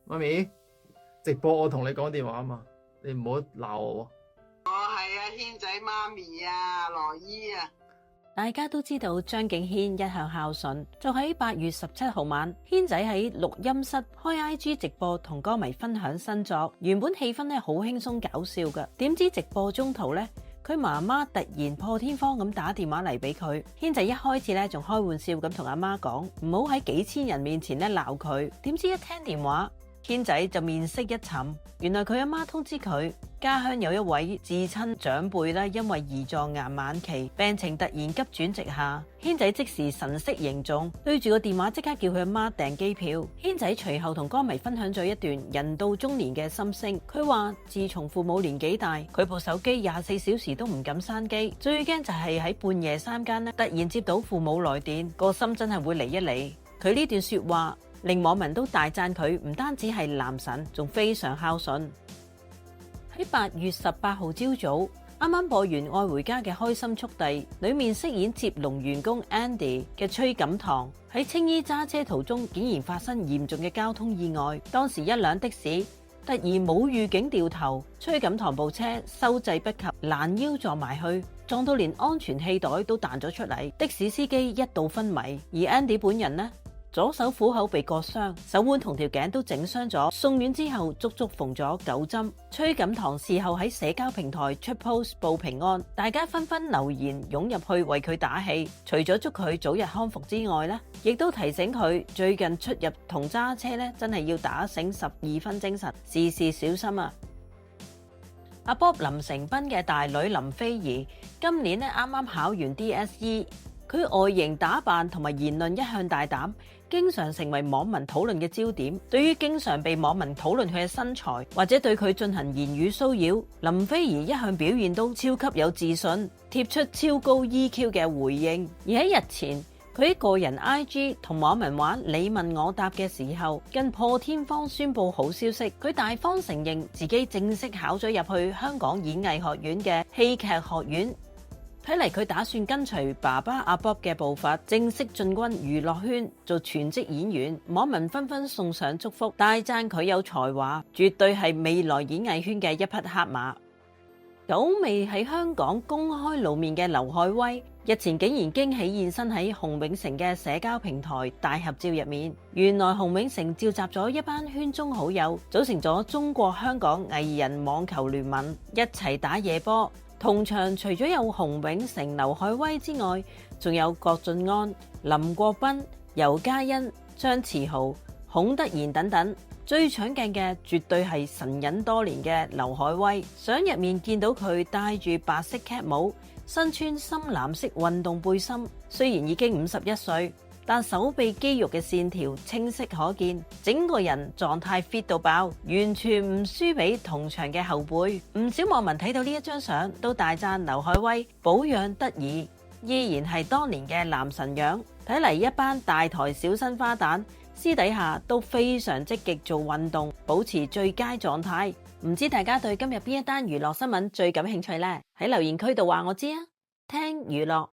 媽咪，直播我同你講電話啊嘛，你唔好鬧我喎。係啊，軒仔媽咪啊，羅姨啊。大家都知道張敬軒一向孝順，就喺8月17號晚，軒仔喺錄音室開 IG 直播同歌迷分享新作。原本氣氛咧好輕鬆搞笑㗎，點知直播中途咧，佢媽媽突然破天荒咁打電話嚟俾佢。軒仔一開始咧仲開玩笑咁同阿媽講，唔好喺幾千人面前咧鬧佢。點知一聽電話，軒仔就面色一沉，原來佢阿媽通知佢家鄉有一位至親長輩咧，因為胰臟癌晚期，病情突然急轉直下。軒仔即時神色凝重，對住個電話即刻叫佢阿媽訂機票。軒仔隨後同歌迷分享咗一段人到中年嘅心聲。佢話自從父母年紀大，佢部手機24小時都唔敢閂機，最驚就係喺半夜3更突然接到父母來電，個心真係會離一離。佢呢段說話令網民都大讚佢唔單止係男神，仲非常孝順。喺8月18號朝早，啱啱播完《愛回家》嘅開心速遞，裏面飾演接龍員工 Andy 嘅崔錦棠喺青衣揸車途中，竟然發生嚴重嘅交通意外。當時一輛的士突然冇預警掉頭，崔錦棠部車收掣不及，攔腰撞埋去，撞到連安全氣袋都彈咗出嚟。的士司機一度昏迷，而 Andy 本人呢，左手虎口被割傷，手腕同條頸都整傷咗，送院之後足足縫咗9針。崔錦棠事後喺社交平台出 post 報平安，大家紛紛留言湧入去為佢打氣，除咗祝佢早日康復之外呢，亦都提醒佢最近出入同揸車呢，真係要打醒12分精神，事事小心啊！阿 Bob 林成斌嘅大女林菲兒今年呢啱啱考完 DSE。佢外形打扮同埋言論一向大膽，經常成為網民討論嘅焦點。對於經常被網民討論佢嘅身材或者對佢進行言語騷擾，林菲兒一向表現都超級有自信，貼出超高 EQ 嘅回應。而喺日前，佢喺個人 IG 同網民玩你問我答嘅時候，更破天荒宣布好消息，佢大方承認自己正式考咗入去香港演藝學院嘅戲劇學院。睇嚟佢打算跟隨爸爸阿 Bob 嘅步伐，正式進軍娛樂圈做全職演員。網民紛紛送上祝福，大讚佢有才華，絕對係未來演藝圈嘅一匹黑馬。久未喺香港公開露面嘅劉愷威，日前竟然驚喜現身喺洪永城嘅社交平台大合照入面。原來洪永城召集咗一班圈中好友，組成咗中國香港藝人網球聯盟，一齊打夜波。同場除咗有洪永城、劉愷威之外，仲有郭晉安、林國斌、尤嘉欣、張馳豪、孔德賢等等。最搶鏡嘅絕對係神隱多年嘅劉愷威，相入面見到佢戴住白色 cap 帽，身穿深藍色運動背心，雖然已經51歲，但手臂肌肉嘅線條清晰可見，整個人狀態 fit 到爆，完全唔輸俾同場嘅後輩。唔少網民睇到呢一張相都大讚劉愷威保養得宜，依然係當年嘅男神樣。睇嚟一班大台小生花旦私底下都非常積極做運動，保持最佳狀態。唔知大家對今日邊一單娛樂新聞最感興趣呢？喺留言區度話我知啊！聽娛樂